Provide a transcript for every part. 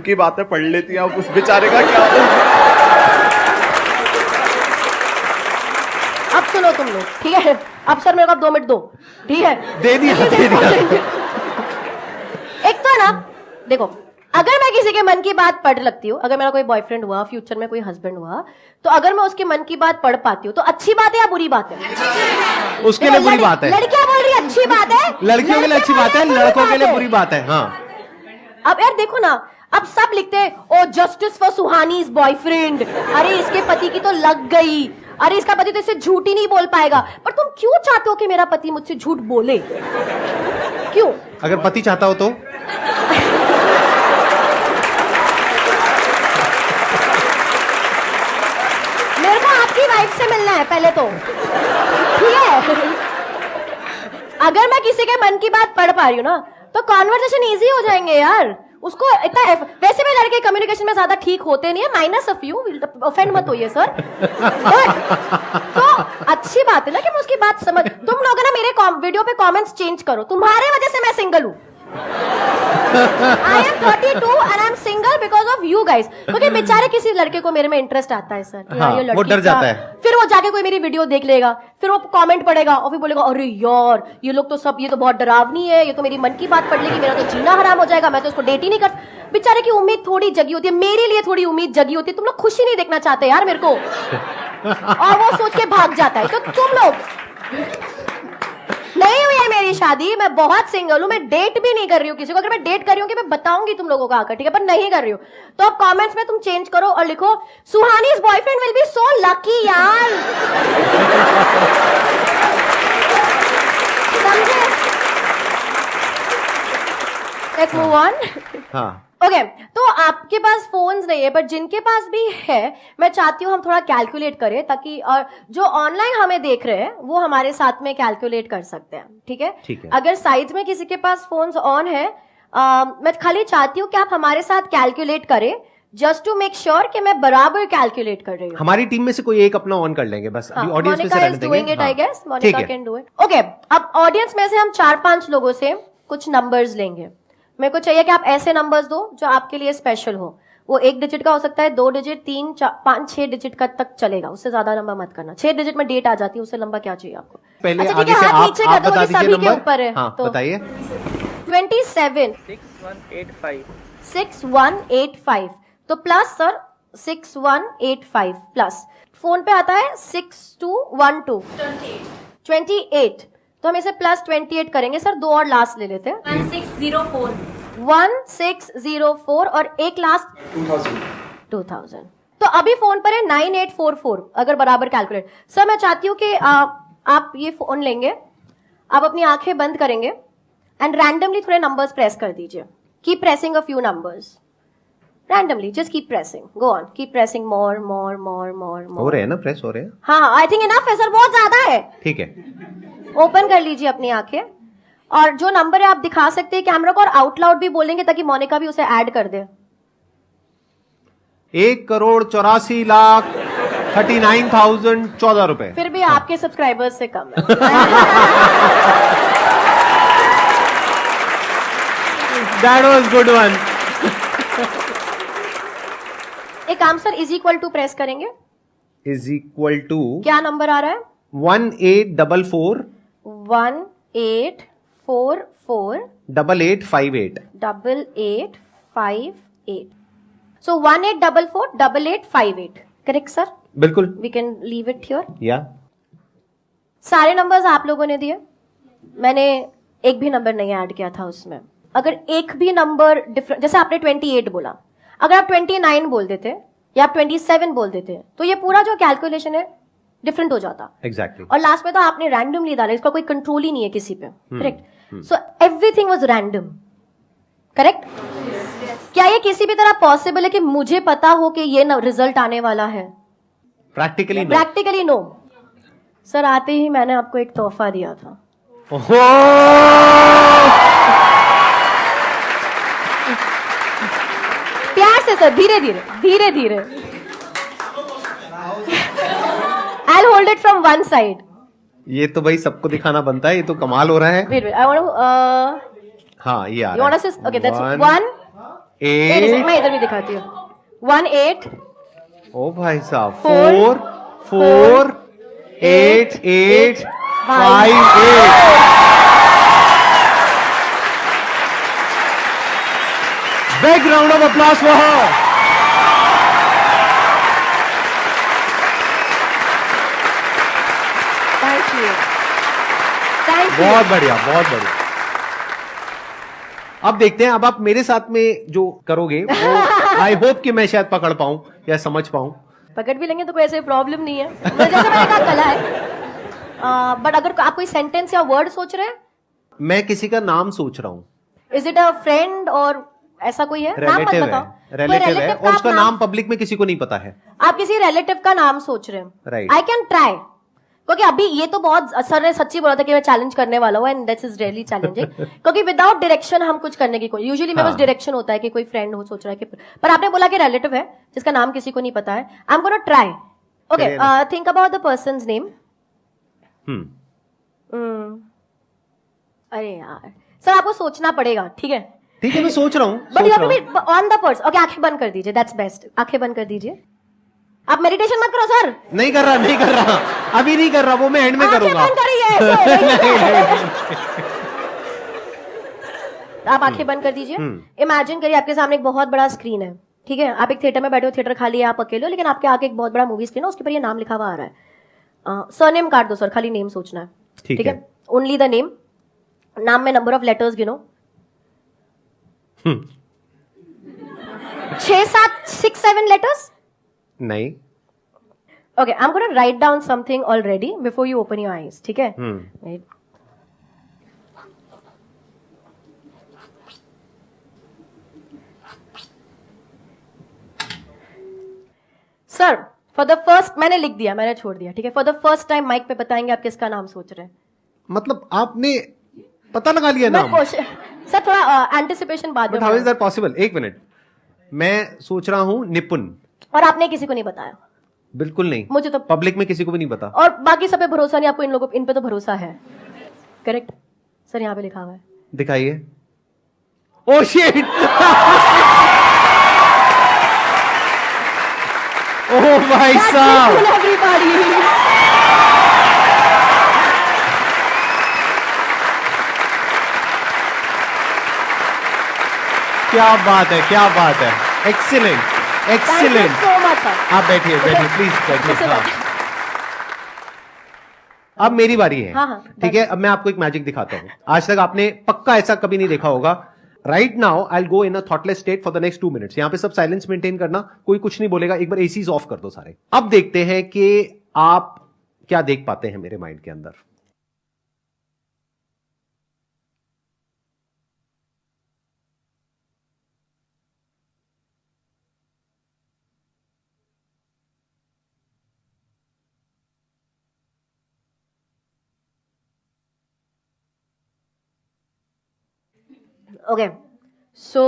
की बातें पढ़ लेती हैं, अब उस बेचारे का क्या होगा? अब सुनो तुम लोग, ठीक है? अब सर मेरे को 2 मिनट दो, ठीक है? दे दिया। एक तो है ना, देखो, अगर मैं किसी के मन की बात पढ़ लगती हूँ, अगर मेरा कोई बॉयफ्रेंड हुआ, फ्यूचर में कोई हस्बैंड हुआ, तो अगर मैं उसके मन की बात पढ़ पाती हूँ तो अच्छी बात है या बुरी बात है? उसके लिए बुरी बात है। लड़कियां बोल रही है अच्छी बात है, लड़कियों के लिए अच्छी बात है, लड़कों के लिए बुरी बात है। हाँ, अब यार देखो ना, अब सब लिखते हैं ओ जस्टिस फॉर सुहानीज बॉयफ्रेंड, अरे इसके पति की तो लग गई, अरे इसका पति तो इससे झूठ ही नहीं बोल पाएगा। पर तुम क्यों चाहते हो कि मेरा पति मुझसे झूठ बोले? क्यों? अगर पति चाहता हो तो मेरे को आपकी वाइफ से मिलना है पहले तो, ठीक है? अगर मैं किसी के मन की बात पढ़ पा रही हूँ ना, तो कॉन्वर्सेशन इजी हो जाएंगे यार। उसको इतना वैसे भी लड़के कम्युनिकेशन में ज्यादा ठीक होते नहीं है, माइनस ऑफ यू, ऑफेंड मत होइए सर। तो अच्छी बात है ना कि मैं उसकी बात समझ। तुम लोग ना मेरे वीडियो पे कमेंट्स चेंज करो, तुम्हारे वजह से मैं सिंगल हूँ। I am 32 and I am single because of you guys। क्योंकि बेचारे किसी लड़के को मेरे में इंटरेस्ट आता है सर, हाँ, ये लड़की वो डर जाता है। फिर वो जाके कोई मेरी वीडियो देख लेगा, फिर वो कमेंट पढ़ेगा और फिर बोलेगा अरे यार ये लोग तो सब, ये तो बहुत डरावनी है, ये तो मेरी मन की बात पढ़ लेगी, मेरा तो जीना हराम हो जाएगा, मैं तो उसको डेट ही नहीं कर। बेचारे की उम्मीद थोड़ी जगी होती है, मेरे लिए थोड़ी उम्मीद जगी होती है। तुम लोग खुशी नहीं देखना चाहते यार मेरे को, और वो सोच के भाग जाता है। तो तुम लोग, नहीं हुई है मेरी शादी, मैं बहुत सिंगल हूं, मैं डेट भी नहीं कर रही हूँ किसी को। अगर मैं डेट कर रही हूँ कि मैं बताऊंगी तुम लोगों को आकर, ठीक है? पर नहीं कर रही हूँ। तो अब कमेंट्स में तुम चेंज करो और लिखो Suhani's boyfriend will be so lucky यार। समझे? Let's move on. हाँ, ओके, तो आपके पास फोन्स नहीं है, बट जिनके पास भी है, मैं चाहती हूँ हम थोड़ा कैलकुलेट करें, ताकि और जो ऑनलाइन हमें देख रहे हैं वो हमारे साथ में कैलकुलेट कर सकते हैं, ठीक है? ठीक है। अगर साइड में किसी के पास फोन्स ऑन है, मैं खाली चाहती हूँ कि आप हमारे साथ कैलकुलेट करें, जस्ट टू मेक श्योर कि मैं बराबर कैलकुलेट कर रही हूँ। हमारी टीम में से कोई एक अपना ऑन कर लेंगे बस। अभी ऑडियंस में से रहने देंगे। I guess Monica can do it. Okay, अब ऑडियंस में से हम 4-5 लोगों से कुछ नंबर्स लेंगे। मेरे को चाहिए कि आप ऐसे नंबर्स दो जो आपके लिए स्पेशल हो। वो 1 डिजिट का हो सकता है, 2 डिजिट, 3, 4, 5, 6 डिजिट का तक चलेगा, उससे ज्यादा लंबा मत करना। 6 डिजिट में डेट आ जाती है, उससे लंबा क्या चाहिए आपको? पहले अच्छा, आगे ठीक है, से हाथ नीचे कर दो, बता ये दीजिए सभी के नंबर। ऊपर है। हाँ, तो बताइए। 27 6185 6185, तो प्लस सर 6185 प्लस फोन पे आता है 6212 28, तो हम इसे प्लस 28 करेंगे सर। 2 और लास्ट ले लेते हैं, 1604 और एक लास्ट 2000। तो अभी फोन पर है 9844, अगर बराबर कैलकुलेट। सर मैं चाहती हूँ कि आप ये फोन लेंगे, आप अपनी आंखें बंद करेंगे एंड रैंडमली थोड़े नंबर्स प्रेस कर दीजिए। Keep pressing a few numbers randomly, just keep pressing, go on, keep pressing more more more more हो मोर। रहे हैं ना, प्रेस हो रहे हैं। हाँ, आई थिंक इनफ है सर, बहुत ज्यादा है। ठीक है, ओपन कर लीजिए अपनी आंखें, और जो नंबर है आप दिखा सकते हैं कैमरा को, और आउट लाउड भी बोलेंगे ताकि मोनिका भी उसे ऐड कर दे। 1,84,39,014 रुपए। फिर भी आपके सब्सक्राइबर्स से कम है। That was good one. एक काम sir, is equal to press करेंगे, Is equal to क्या नंबर आ रहा है? 1844 1844 8858। 8858। So 1844 8858, correct sir? बिल्कुल, we can leave it here. या सारे नंबर्स आप लोगों ने दिए, मैंने एक भी नंबर नहीं ऐड किया था उसमें। अगर एक भी नंबर डिफरेंट, जैसे आपने 28 बोला, अगर आप 29 बोल देते या आप 27 बोल देते, तो ये पूरा जो कैलकुलेशन है डिफरेंट हो जाता। एग्जैक्टली। और लास्ट में तो आपने रैंडमली डाला, इसका कोई कंट्रोल ही नहीं है किसी पे, correct? So everything was random, correct? क्या ये किसी भी तरह पॉसिबल है कि मुझे पता हो कि ये रिजल्ट आने वाला है? Practically practically no. सर आते ही मैंने आपको एक तोहफा दिया था। प्यार से सर, धीरे धीरे धीरे धीरे। I'll hold it from one side. ये तो भाई सबको दिखाना बनता है, ये तो कमाल हो रहा है। Wait, I want to. हाँ, ये आ You रहा want है। to? Okay, that's 1, 8 मैं इधर भी दिखाती हूँ 1 8 ओ भाई साहब 4 4 8 8 5 8 big round of applause for her. Thank you thank you. बहुत बढ़िया बहुत बढ़िया। अब देखते हैं, अब आप मेरे साथ में जो करोगे वो आई होप कि मैं शायद पकड़ पाऊं या समझ पाऊं। पकड़ भी लेंगे तो कोई ऐसे प्रॉब्लम नहीं है, जैसे मैंने कहा कला है। बट अगर आप कोई सेंटेंस या वर्ड सोच रहे हैं, मैं किसी का नाम सोच रहा हूं। इज इट अ फ्रेंड और ऐसा कोई है? नाम मत रिलेटिव बताओ। है, रिलेटिव है relative का और उसका आप नाम पब्लिक में किसी को नहीं पता है। आप किसी रिलेटिव का नाम सोच रहे हैं, Right. आई कैन ट्राई, क्योंकि अभी ये तो बहुत सर ने सच्ची बोला था कि मैं चैलेंज करने वाला हूँ, and that is really challenging. क्योंकि विदाउट डायरेक्शन हम कुछ करने की कोई, यूजुअली मेरे पास हाँ। डायरेक्शन होता है कि कोई फ्रेंड हो सोच रहा है कि, पर आपने बोला कि रिलेटिव है जिसका नाम किसी को नहीं पता है। I am gonna try. Okay, चलिए ना। Think about the persons name. अरे यार सर आपको सोचना पड़ेगा, ठीक है? ठीक है, मैं सोच रहा हूं but you have to be on the person. Okay, आंखें बंद कर दीजिए, दैट्स बेस्ट। आंखें बंद कर दीजिए। आप मेडिटेशन मत करो सर। नहीं कर रहा, नहीं कर रहा, अभी नहीं कर रहा, वो मैं एंड में आंखें करूंगा। बंद करिए ऐसे। आप आंखें बंद कर दीजिए। इमेजिन करिए आपके सामने एक बहुत बड़ा स्क्रीन है, ठीक है? आप एक थिएटर में बैठे हो, थिएटर खाली है, आप अकेले हो, लेकिन आपके आगे एक बहुत बड़ा मूवी स्क्रीन है, उसके ऊपर ये नाम लिखा हुआ आ रहा है। सरनेम काट दो सर, खाली नेम सोचना है, ठीक है। Only the name. नाम में नंबर ऑफ लेटर्स गिनो। 6 7 6 7 लेटर्स। नहीं। Okay, I'm going to write down something already before you open your eyes. ठीक है? Wait. Sir, for the first, मैंने लिख दिया, मैंने छोड़ दिया, ठीक है? For the first time mic पे बताएंगे आप किसका नाम सोच रहे हैं। मतलब आपने पता लगा लिया नाम? सर थोड़ा एंटिसिपेशन बाद में। But how is that possible? एक मिनट, मैं सोच रहा हूं निपुण। और आपने किसी को नहीं बताया? बिल्कुल नहीं, मुझे तो पब्लिक में किसी को भी नहीं पता। और बाकी सब पे भरोसा नहीं, आपको इन लोगों इन पे तो भरोसा है। करेक्ट सर, यहाँ पे लिखा हुआ है। दिखाइए। Oh shit! ओह भाई साहब, एवरीबॉडी। क्या बात है, क्या बात है, excellent excellent. So much sir. आप बैठिए बैठिए प्लीज बैठिए। हाँ। अब मेरी बारी है। हाँ, हाँ, ठीक है, अब मैं आपको एक मैजिक दिखाता हूं। आज तक आपने पक्का ऐसा कभी नहीं देखा होगा। Right now I go in a thoughtless state for the next 2 minutes. यहां पे सब साइलेंस मेंटेन करना, कोई कुछ नहीं बोलेगा। एक बार एसीज ऑफ कर दो सारे। अब देखते हैं कि आप क्या देख पाते हैं मेरे माइंड के अंदर। Okay, so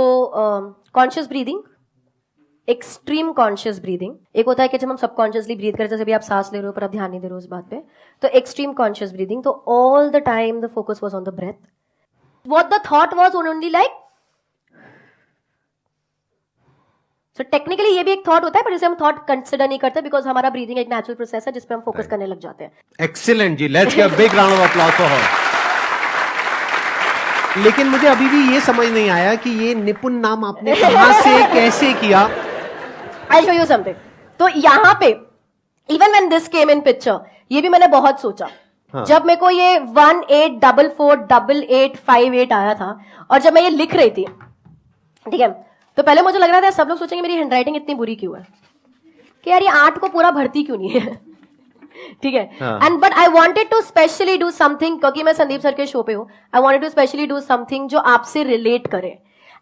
conscious breathing, extreme conscious breathing. एक होता है कि जब हम सबकॉन्शियसली ब्रीथ करते हैं, जैसे भी आप सांस ले रहे हो पर आप ध्यान नहीं दे रहे हो उस बात पे, तो एक्सट्रीम कॉन्शियस ब्रीदिंग। तो all the time the focus was on the breath. What the thought was only like, so technically ये भी एक थॉट होता है, पर इसे हम थॉट कंसिडर नहीं करते, बिकॉज हमारा ब्रीदिंग एक नेचुरल प्रोसेस है जिसपे हम फोकस करने लग जाते हैं। एक्सीलेंट जी, let's give a big round of applause for her. लेकिन मुझे अभी भी ये समझ नहीं आया कि ये निपुण नाम आपने कहां से कैसे किया। I'll show you something. तो यहाँ पे even when this came in picture, ये भी मैंने बहुत सोचा। हाँ। जब मेरे को ये 18448858 आया था, और जब मैं ये लिख रही थी, ठीक है, तो पहले मुझे लग रहा था सब लोग सोचेंगे मेरी हैंडराइटिंग इतनी बुरी क्यों है, कि यार ये 8 को पूरा भरती क्यों नहीं है। ठीक है, and but I wanted to specially do something, क्योंकि मैं संदीप सर के शो पे हूँ, I wanted to specially do something जो आपसे रिलेट करे।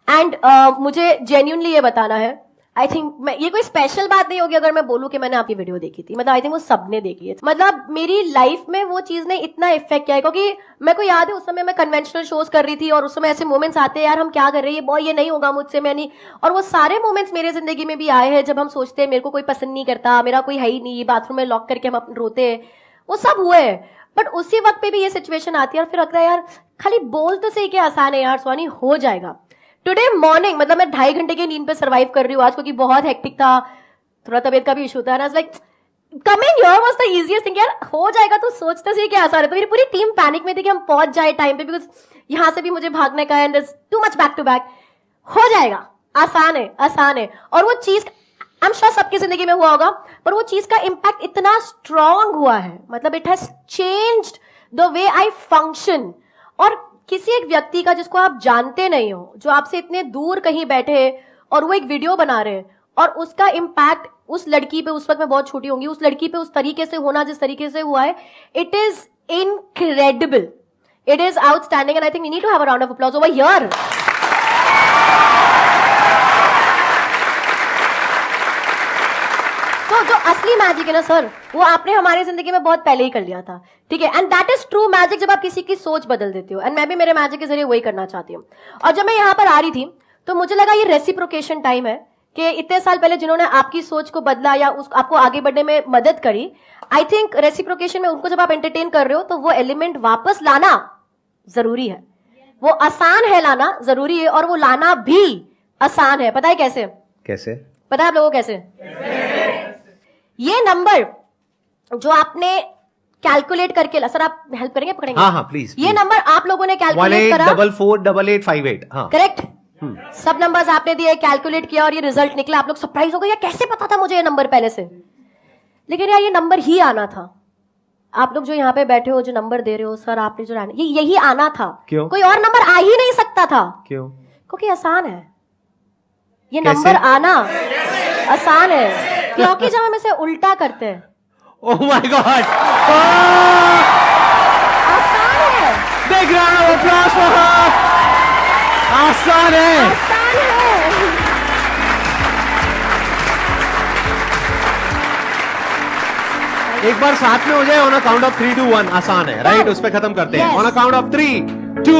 एंड मुझे जेन्युइनली ये बताना है, आई थिंक मैं ये कोई स्पेशल बात नहीं होगी अगर मैं बोलूं कि मैंने आपकी वीडियो देखी थी। मतलब आई थिंक वो सबने देखी है। मतलब मेरी लाइफ में वो चीज ने इतना इफेक्ट किया है, क्योंकि मेरे को याद है उस समय मैं कन्वेंशनल शोज कर रही थी, और उस समय ऐसे मोमेंट्स आते हैं, यार हम क्या कर रहे हैं, बॉय ये नहीं होगा मुझसे, मैं नहीं। और वो सारे मोमेंट्स मेरे जिंदगी में भी आए हैं जब हम सोचते हैं मेरे को कोई पसंद नहीं करता, मेरा कोई है ही नहीं, बाथरूम में लॉक करके हम रोते हैं, वो सब हुए हैं। बट उसी वक्त पे भी ये सिचुएशन आती है और फिर लगता है यार खाली बोल तो सही, क्या आसान है यार स्वानी, हो जाएगा। टुडे मॉर्निंग, मतलब मैं 2.5 घंटे की नींद पे सर्वाइव कर रही हूँ आज, क्योंकि बहुत हेक्टिक था, थोड़ा तबीयत का भी इशू था। Like coming here was the easiest thing. यार हो जाएगा, तो सोचते से क्या आसान है। तो मेरी पूरी टीम पैनिक में थी कि हम पहुंच जाए टाइम पे, बिकॉज यहां से भी मुझे भागने का है and too much back to back. हो जाएगा, आसान है, आसान है। और वो चीज आई एम श्योर सबकी जिंदगी में हुआ होगा, पर वो चीज का इम्पैक्ट इतना स्ट्रांग हुआ है, मतलब it has changed the way I function. और किसी एक व्यक्ति का जिसको आप जानते नहीं हो, जो आपसे इतने दूर कहीं बैठे और वो एक वीडियो बना रहे हैं, और उसका इम्पैक्ट उस लड़की पे, उस वक्त मैं बहुत छोटी होंगी, उस लड़की पे उस तरीके से होना जिस तरीके से हुआ है, it is incredible, it is outstanding and I think we need to have a round of applause over here. तो जो असली मैजिक है ना सर, वो आपने हमारी जिंदगी में बहुत पहले ही कर लिया था, ठीक है। And that is true magic, जब आप किसी की सोच बदल देते हो। एंड मैं भी मेरे मैजिक के जरिए वही करना चाहती हूँ। और जब मैं यहाँ पर आ रही थी तो मुझे लगा ये रेसिप्रोकेशन टाइम है, कि इतने साल पहले जिन्होंने आपकी सोच को बदला या आपको आगे बढ़ने में मदद करी, आई थिंक रेसिप्रोकेशन में उनको जब आप एंटरटेन कर रहे हो तो वो एलिमेंट वापस लाना जरूरी है। वो आसान है लाना, जरूरी है, और वो लाना भी आसान है। पता है कैसे? कैसे पता है आप लोगों को कैसे? ये नंबर जो आपने कैलकुलेट करके, सर आप हेल्प करेंगे, पकड़ेंगे? हाँ हाँ प्लीज। ये नंबर आप लोगों ने कैलकुलेट करा, 18448858। हाँ करेक्ट। सब नंबर्स आपने दिए, कैलकुलेट किया और ये रिजल्ट निकला। आप लोग सरप्राइज हो गए, यार कैसे पता था मुझे ये नंबर पहले से? लेकिन यार ये नंबर ही आना था। आप लोग जो यहाँ पे बैठे हो, जो नंबर दे रहे हो, सर आपने जो ये यही आना था। क्यों? कोई और नंबर आ ही नहीं सकता था। क्यों? क्योंकि आसान है ये कैसे? नंबर आना आसान है, क्योंकि जब हम इसे उल्टा करते हैं, ओह माय गॉड, आसान है, big round of applause for हर। आसान है, आसान है। एक बार साथ में हो जाए, ऑन अ काउंट ऑफ 3 2 1। आसान है, राइट? उस पे खत्म करते हैं। Yes. On a count of 3